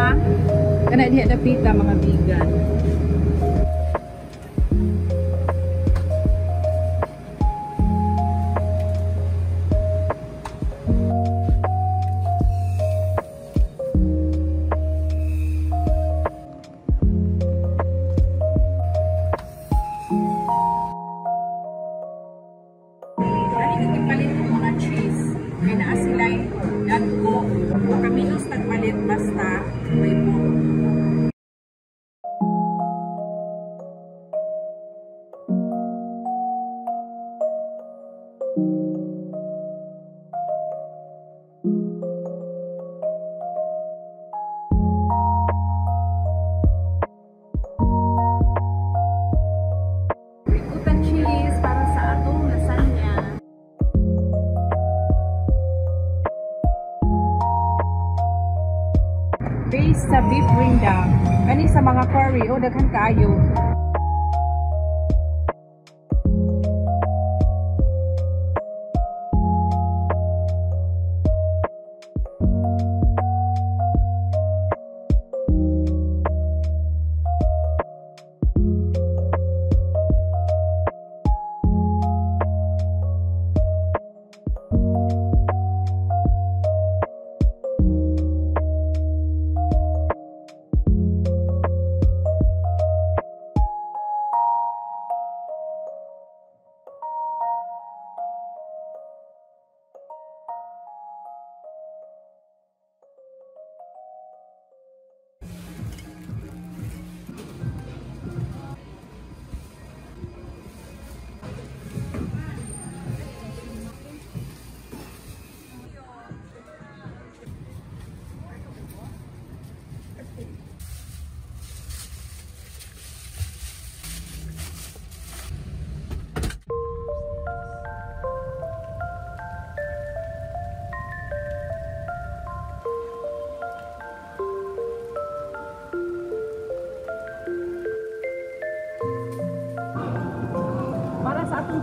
pita. Kana diha na pita mga vegan. Nagpalit ko mga cheese. May naa sila nagko. Kaminos nagpalit basta may po. Ikutan cheese para sa atong lasagna. Based sa beef rendang. Kani sa mga curry o daghan kaayo.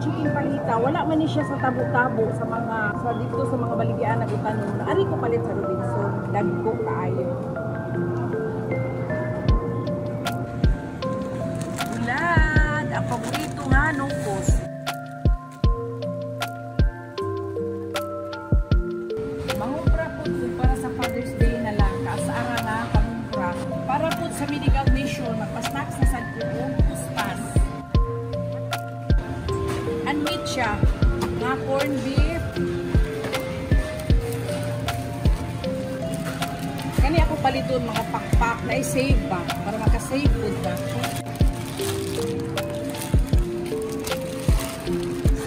Chicken palita, wala man ni siya sa tabo-tabo sa mga dito sa mga baligyan na utanon. Ari ko palit sa Robinson, dagko kaayo. Ulad, ang paborito nga nukos. Mangumpra po para sa Father's Day na lang, kaasara nga pangumpra. Para po sa medical mission, magpa-snacks na sad ko puspas. Meat siya, mga corned beef. Kani ako paliton mga pakpak na i-save ba para maka-save food ba.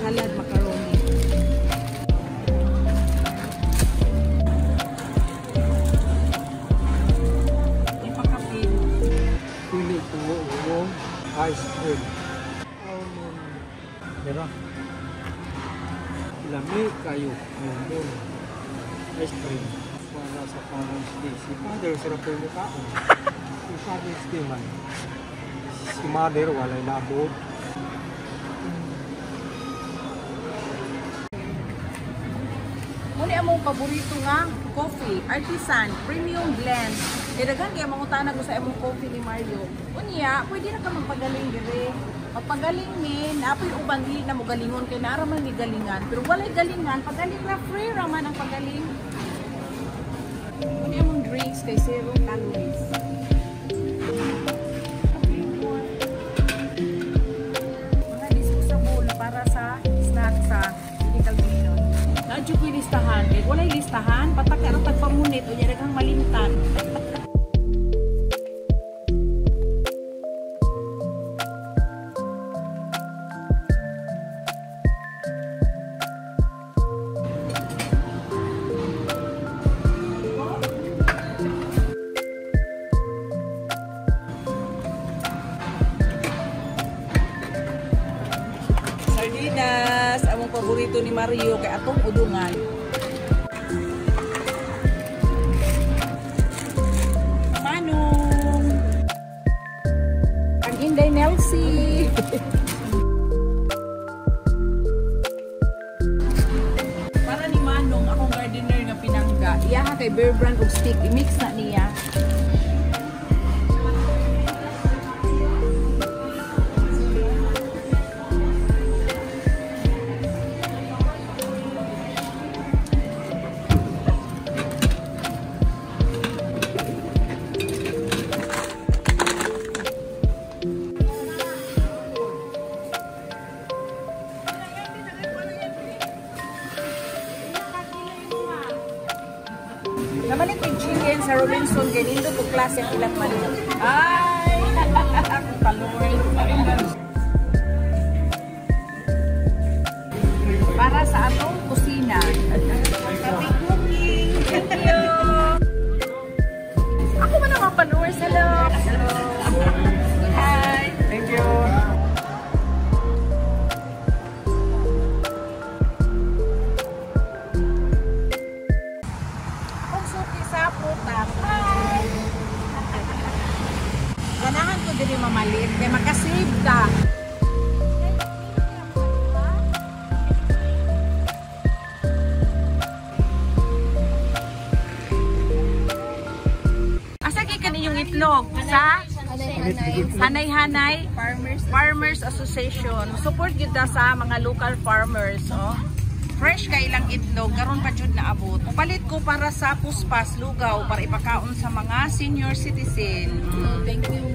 Salad macaroni. Ipakapin. Pili ko yung ice cream. Pero lamig kayo ngayon ice cream para sa Father's Day. Si Father sarap po yung kao. Si Father's Day man. Si Mother walay labot. Muna among paborito nga coffee, artisan, premium blend. Daghan kay mangutana ko sa among coffee ni Mario. Unya, pwede na ka magpagaling dire. Magpagaling min, apoy ubang dili na mo galingon kay naara man ni galingan. Pero walay galingan, pagaling na free raman ang pagaling. Muna among drinks kay 0 calories. Mga disposable para sa snack sa medical mission. Nadyo ko listahan. Kaya walay listahan, patak na tagpamunit o niya nagang malimtan. Sardinas, among paborito ni Mario kay atong udungan. Manong. Ang Inday Nelsie. Para ni Manong, akong gardener nga pinangga. Iyaha kay Bear Brand og stick, i-mix na niya. chicken sa Robinson, ganito to klase ang ilang manok. Ay! Kalor. Para sa atong kusina. Happy cooking! Thank you! Ako man ang mga followers. Hello! Hello! Hi! Thank you! Akong suki sa putak. Hi! Ganahan ko din yung mamalit kaya makasave ka. Yung itlog sa Hanay-Hanay Farmers Association. Support yun sa mga local farmers. Oh. Fresh ka ilang itlog. Karon pa jud na abot. Palit ko para sa puspas, lugaw, para ipakaon sa mga senior citizen. Thank you.